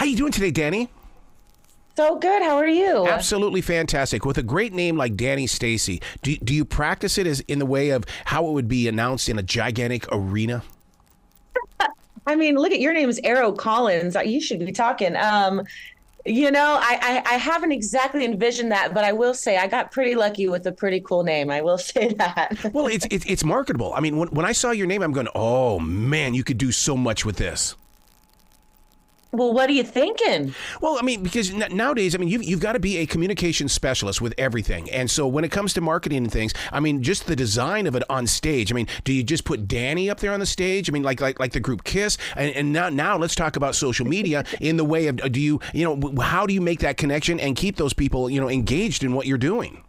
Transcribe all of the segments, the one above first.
How you doing today, Dani? So good. How are you? Absolutely fantastic. With a great name like Dani Stacy, do you practice it as in the way of how it would be announced in a gigantic arena? I mean, look at your name is Arrow Collins. You should be talking. I haven't exactly envisioned that, but I will say I got pretty lucky with a pretty cool name. I will say that. Well, it's marketable. I mean, when I saw your name, I'm going, oh man, you could do so much with this. Well, what are you thinking? Well, I mean, because nowadays, I mean, you've got to be a communication specialist with everything. And so when it comes to marketing and things, I mean, just the design of it on stage. I mean, do you just put Dani up there on the stage? I mean, like the group Kiss. And now let's talk about social media in the way of, how do you make that connection and keep those people, engaged in what you're doing?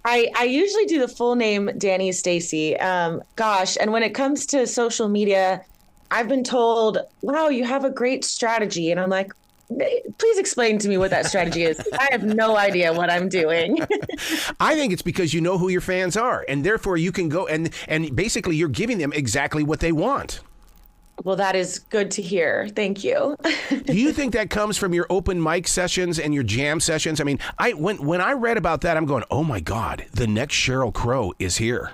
I usually do the full name Dani Stacy. And when it comes to social media, I've been told, wow, you have a great strategy. And I'm like, please explain to me what that strategy is. I have no idea what I'm doing. I think it's because you know who your fans are. And therefore you can go and basically you're giving them exactly what they want. Well, that is good to hear. Thank you. Do you think that comes from your open mic sessions and your jam sessions? I mean, when I read about that, I'm going, oh, my God, the next Sheryl Crow is here.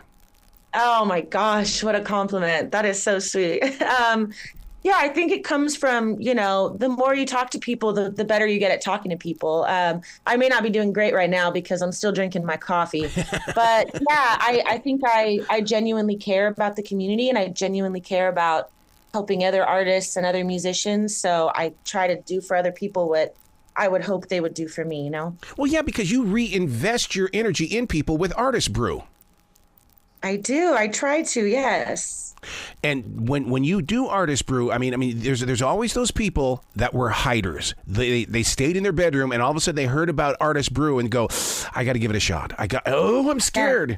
Oh my gosh, what a compliment. That is so sweet. Yeah, I think it comes from, the more you talk to people, the better you get at talking to people. I may not be doing great right now because I'm still drinking my coffee. But yeah, I think I genuinely care about the community and I genuinely care about helping other artists and other musicians. So I try to do for other people what I would hope they would do for me, Well, yeah, because you reinvest your energy in people with Artist Brew. I do. I try to, yes. And when you do Artist Brew, I mean, there's always those people that were hiders. They stayed in their bedroom, and all of a sudden they heard about Artist Brew and go, I got to give it a shot. I'm scared. Yeah.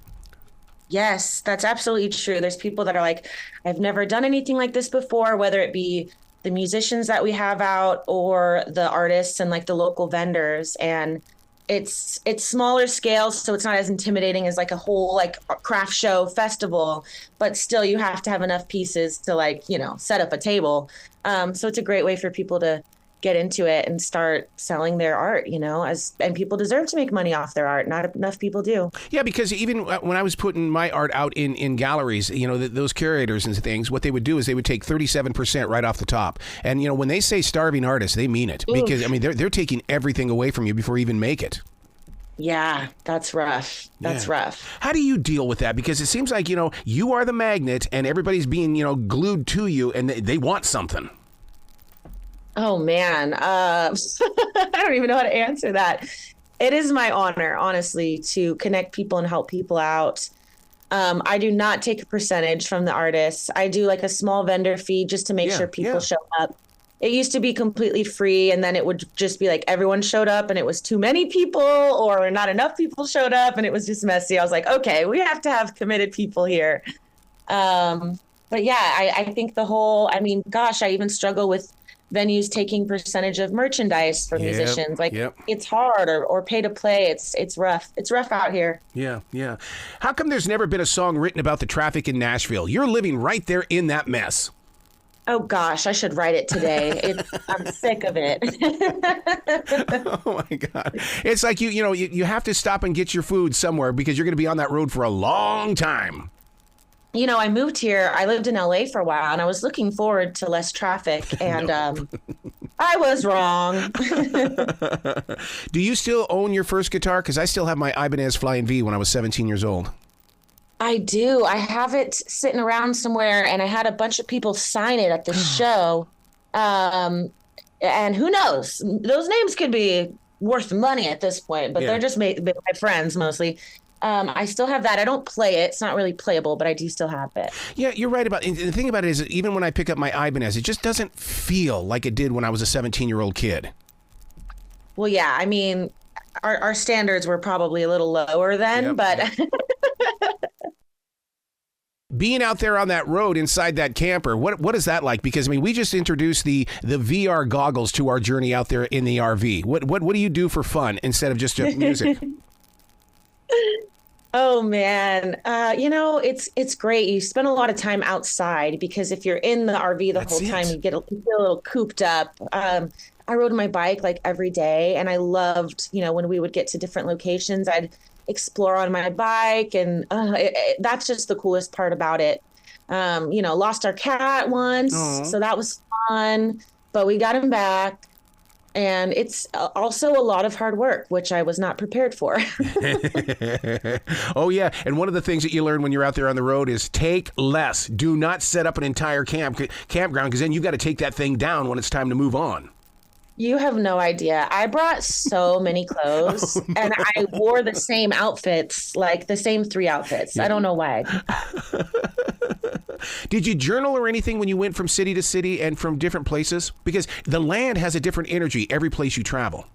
Yes, that's absolutely true. There's people that are like, I've never done anything like this before, whether it be the musicians that we have out or the artists and like the local vendors. And it's smaller scale, so it's not as intimidating as like a whole like craft show festival, but still you have to have enough pieces to set up a table. So it's a great way for people to get into it and start selling their art, and people deserve to make money off their art. Not enough people do. Yeah, because even when I was putting my art out in galleries, those curators and things, what they would do is they would take 37% right off the top. And, when they say starving artists, they mean it. Oof. Because, I mean, they're taking everything away from you before you even make it. Yeah, that's rough. That's rough. How do you deal with that? Because it seems like, you are the magnet and everybody's being, glued to you and they want something. Oh, man. I don't even know how to answer that. It is my honor, honestly, to connect people and help people out. I do not take a percentage from the artists. I do like a small vendor fee just to make sure people show up. It used to be completely free, and then it would just be like everyone showed up and it was too many people or not enough people showed up and it was just messy. I was like, okay, we have to have committed people here. But yeah, I think I even struggle with venues taking percentage of merchandise for musicians. It's hard or pay to play. It's rough. It's rough out here. Yeah. How come there's never been a song written about the traffic in Nashville? You're living right there in that mess. Oh gosh, I should write it today. I'm sick of it. Oh my God. It's like you have to stop and get your food somewhere because you're going to be on that road for a long time. I moved here. I lived in LA for a while and I was looking forward to less traffic and I was wrong. Do you still own your first guitar? Because I still have my Ibanez Flying V when I was 17 years old. I do. I have it sitting around somewhere and I had a bunch of people sign it at the show. And who knows? Those names could be worth money at this point, but they're just my friends mostly. I still have that. I don't play it. It's not really playable, but I do still have it. Yeah, you're right about it. And the thing about it is even when I pick up my Ibanez, it just doesn't feel like it did when I was a 17-year-old kid. Well, yeah. I mean, our standards were probably a little lower then, but... Being out there on that road inside that camper, what is that like? Because, I mean, we just introduced the VR goggles to our journey out there in the RV. What do you do for fun instead of just music? Oh man, it's great. You spend a lot of time outside because if you're in the RV the That's whole time, it. you get a little cooped up. I rode my bike like every day, and I loved, when we would get to different locations, I'd explore on my bike, and that's just the coolest part about it. Lost our cat once, Oh. so that was fun, but we got him back. And it's also a lot of hard work, which I was not prepared for. Oh, yeah. And one of the things that you learn when you're out there on the road is take less. Do not set up an entire campground because then you've got to take that thing down when it's time to move on. You have no idea. I brought so many clothes and I wore the same outfits, like the same 3 outfits. I don't know why. Did you journal or anything when you went from city to city and from different places? Because the land has a different energy every place you travel.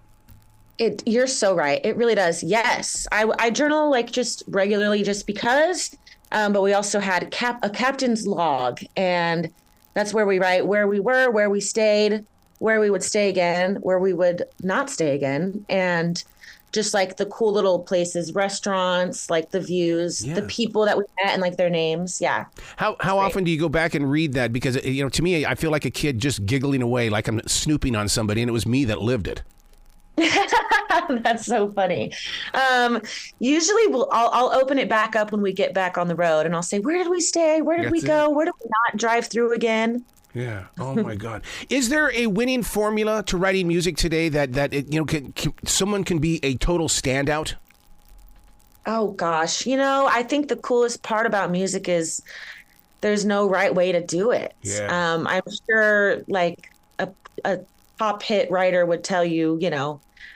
You're so right. It really does. Yes. I journal like just regularly just because, but we also had a captain's log, and that's where we write where we were, where we stayed, where we would stay again, where we would not stay again, and just like the cool little places, restaurants, like the views, the people that we met and like their names. Yeah. How often do you go back and read that? Because, to me, I feel like a kid just giggling away like I'm snooping on somebody, and it was me that lived it. That's so funny. Usually I'll open it back up when we get back on the road, and I'll say, where did we stay? Where did we go? Where did we not drive through again? Yeah. Oh my God. Is there a winning formula to writing music today that someone can be a total standout? Oh gosh, I think the coolest part about music is there's no right way to do it. Yeah. I'm sure like a pop hit writer would tell you,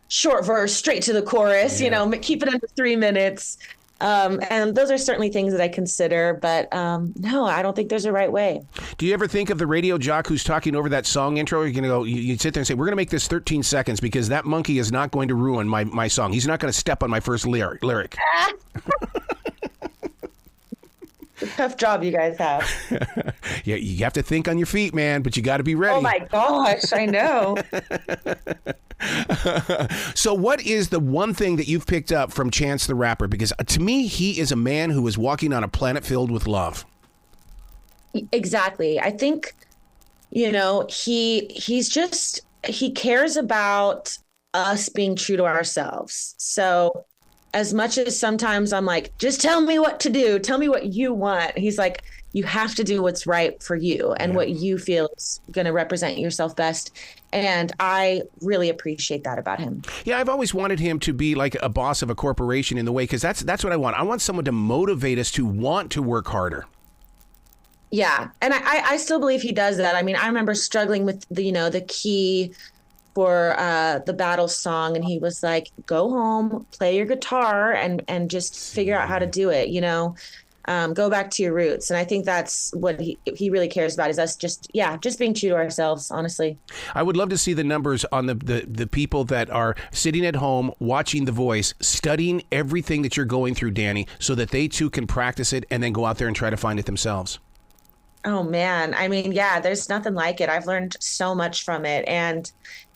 short verse, straight to the chorus, keep it under 3 minutes. And those are certainly things that I consider, but no, I don't think there's a right way. Do you ever think of the radio jock who's talking over that song intro? You're going to go, you sit there and say, we're going to make this 13 seconds because that monkey is not going to ruin my song. He's not going to step on my first lyric. Tough job you guys have. Yeah, you have to think on your feet, man, but you got to be ready. Oh my gosh, I know. So what is the one thing that you've picked up from Chance the Rapper? Because to me, he is a man who is walking on a planet filled with love. Exactly. I think, he cares about us being true to ourselves. So as much as sometimes I'm like, just tell me what to do, tell me what you want, he's like, you have to do what's right for you and what you feel is going to represent yourself best. And I really appreciate that about him. Yeah, I've always wanted him to be like a boss of a corporation in the way, because that's what I want. I want someone to motivate us to want to work harder. Yeah. And I still believe he does that. I mean, I remember struggling with the key for the Battle song, and he was like, go home, play your guitar and just figure out how to do it, go back to your roots. And I think that's what he really cares about, is us just being true to ourselves, honestly. I would love to see the numbers on the people that are sitting at home watching The Voice, studying everything that you're going through, Dani, so that they too can practice it and then go out there and try to find it themselves. Oh man. I mean, yeah, there's nothing like it. I've learned so much from it. And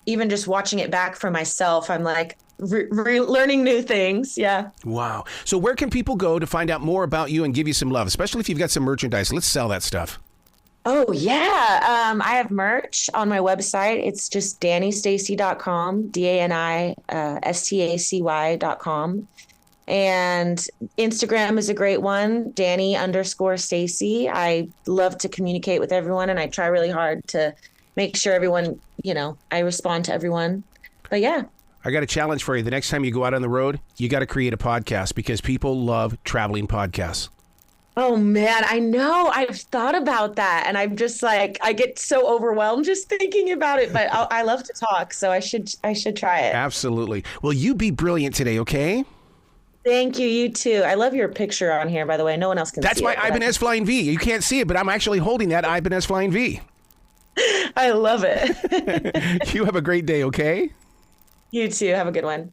even just watching it back for myself, I'm like learning new things. Yeah. Wow. So where can people go to find out more about you and give you some love, especially if you've got some merchandise? Let's sell that stuff. Oh, yeah. I have merch on my website. It's just DaniStacy.com, DaniStacy.com. And Instagram is a great one, Dani_Stacy. I love to communicate with everyone, and I try really hard to make sure everyone, I respond to everyone. But yeah. I got a challenge for you. The next time you go out on the road, you got to create a podcast, because people love traveling podcasts. Oh man, I know. I've thought about that, and I'm just like, I get so overwhelmed just thinking about it, but I love to talk, so I should try it. Absolutely. Well, you be brilliant today, okay? Thank you. You too. I love your picture on here, by the way. No one else can see it. That's my Ibanez Flying V. You can't see it, but I'm actually holding that Ibanez Flying V. I love it. You have a great day, okay? You too. Have a good one.